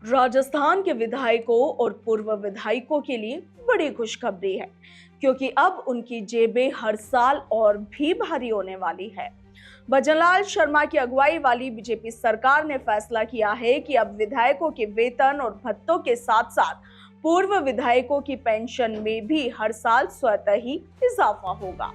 राजस्थान के विधायकों और पूर्व विधायकों के लिए बड़ी खुशखबरी है, क्योंकि अब उनकी जेबें हर साल और भी भारी होने वाली है। भजनलाल शर्मा की अगुवाई वाली बीजेपी सरकार ने फैसला किया है कि अब विधायकों के वेतन और भत्तों के साथ साथ पूर्व विधायकों की पेंशन में भी हर साल स्वतः ही इजाफा होगा।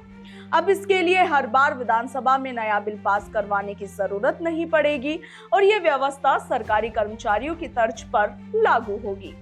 अब इसके लिए हर बार विधानसभा में नया बिल पास करवाने की जरूरत नहीं पड़ेगी और ये व्यवस्था सरकारी कर्मचारियों की तर्ज पर लागू होगी।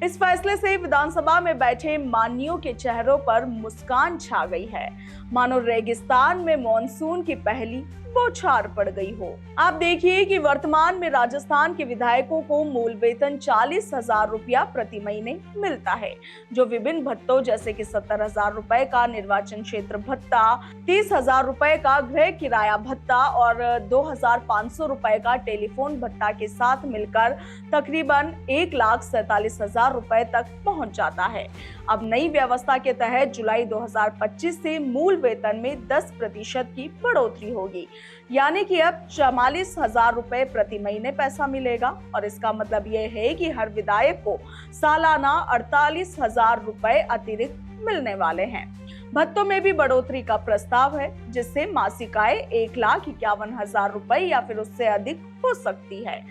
इस फैसले से विधानसभा में बैठे माननीयों के चेहरों पर मुस्कान छा गई है, मानो रेगिस्तान में मॉनसून की पहली बौछार पड़ गई हो। आप देखिए कि वर्तमान में राजस्थान के विधायकों को मूल वेतन 40,000 रुपया प्रति महीने मिलता है, जो विभिन्न भत्तों जैसे कि 70,000 रुपए का निर्वाचन क्षेत्र भत्ता, 30,000 रुपए का गृह किराया भत्ता और 2,500 रुपए का टेलीफोन भत्ता के साथ मिलकर तकरीबन 1,47,000 रुपए तक पहुंच जाता है। अब नई व्यवस्था के तहत जुलाई 2025 से मूल वेतन में 10% की बढ़ोतरी होगी, यानी कि अब 44,000 रुपए प्रति महीने पैसा मिलेगा और इसका मतलब यह है कि हर विधायक को सालाना 48,000 रुपए अतिरिक्त मिलने वाले हैं। भत्तों में भी बढ़ोतरी का प्रस्ताव है, जिससे मासिक आय 1,51,000 रुपए या फिर उससे अधिक हो सकती है।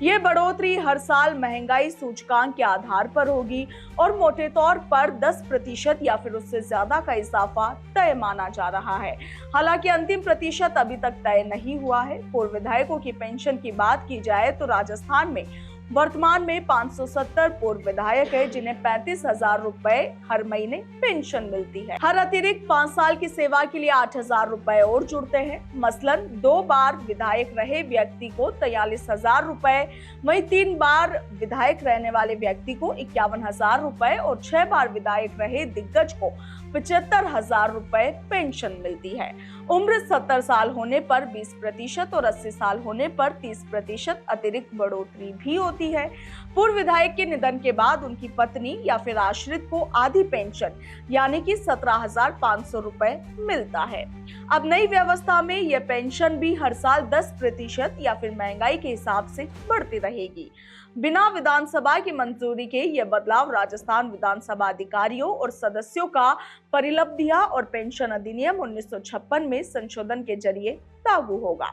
ये बढ़ोतरी हर साल महंगाई सूचकांक के आधार पर होगी और मोटे तौर पर 10% या फिर उससे ज्यादा का इजाफा तय माना जा रहा है। हालांकि अंतिम प्रतिशत अभी तक तय नहीं हुआ है। पूर्व विधायकों की पेंशन की बात की जाए तो राजस्थान में वर्तमान में 570 पूर्व विधायक है, जिन्हें 35,000 रुपए हर महीने पेंशन मिलती है। हर अतिरिक्त 5 साल की सेवा के लिए 8,000 रुपए और जुड़ते हैं। मसलन 2 बार विधायक रहे व्यक्ति को 43,000 रुपए, वहीं 3 बार विधायक रहने वाले व्यक्ति को 51,000 रुपए और 6 बार विधायक रहे दिग्गज को 75,000 रुपए पेंशन मिलती है। उम्र 70 साल होने पर 20% और 80 साल होने पर 30% अतिरिक्त बढ़ोतरी भी होती है। पूर्व विधायक के निधन के बाद उनकी पत्नी या फिर आश्रित को आधी पेंशन यानी कि 17,500 रुपए मिलता है। अब नई व्यवस्था में यह पेंशन भी हर साल 10% या फिर महंगाई के हिसाब से बढ़ती रहेगी। बिना विधानसभा की मंजूरी के यह बदलाव राजस्थान विधानसभा अधिकारियों और सदस्यों का परिलब्धियां और पेंशन अधिनियम 1956 में संशोधन के जरिए लागू होगा।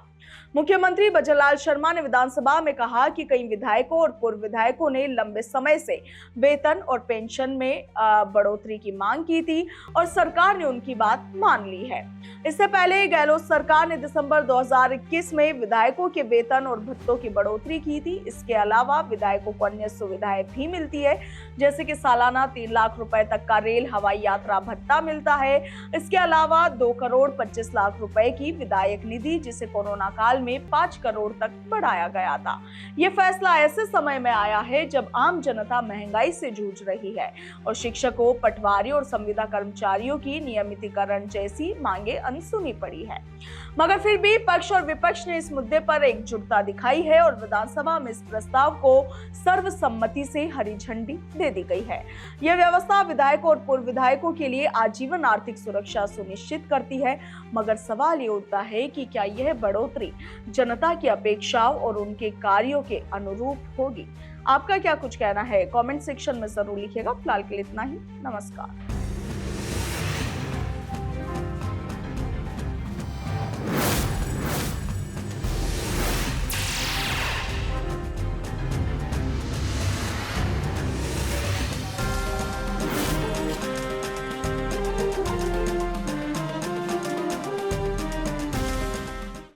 मुख्यमंत्री भजनलाल शर्मा ने विधानसभा में कहा कि कई विधायकों और पूर्व विधायकों ने लंबे समय से वेतन और पेंशन में बढ़ोतरी की मांग की थी और सरकार ने उनकी बात मान ली है। इससे पहले गहलोत सरकार ने दिसंबर 2021 में विधायकों के वेतन और भत्तों की बढ़ोतरी की थी। इसके अलावा विधायकों को अन्य सुविधाएं भी मिलती है, जैसे कि सालाना 3 लाख रुपए तक का रेल हवाई यात्रा भत्ता मिलता है। इसके अलावा 2,25,00,000 रुपए की विधायक निधि, जिसे कोरोना काल में 5 करोड़ तक बढ़ाया गया था। यह फैसला ऐसे समय में आया है जब आम जनता महंगाई से जूझ रही है और शिक्षकों, पटवारियों और संविदा कर्मचारियों की नियमितीकरण जैसी मांगे अनसुनी पड़ी है। मगर फिर भी पक्ष और विपक्ष ने इस मुद्दे पर एकजुटता दिखाई है और विधानसभा में इस प्रस्ताव को सर्वसम्मति से हरी झंडी दे दी गई है। यह व्यवस्था विधायकों और पूर्व विधायकों के लिए आजीवन आर्थिक सुरक्षा सुनिश्चित करती है। मगर सवाल ये उठता है कि क्या यह बढ़ोतरी जनता की अपेक्षाओं और उनके कार्यों के अनुरूप होगी? आपका क्या कुछ कहना है? कमेंट सेक्शन में जरूर लिखिएगा। फिलहाल के लिए इतना ही। नमस्कार।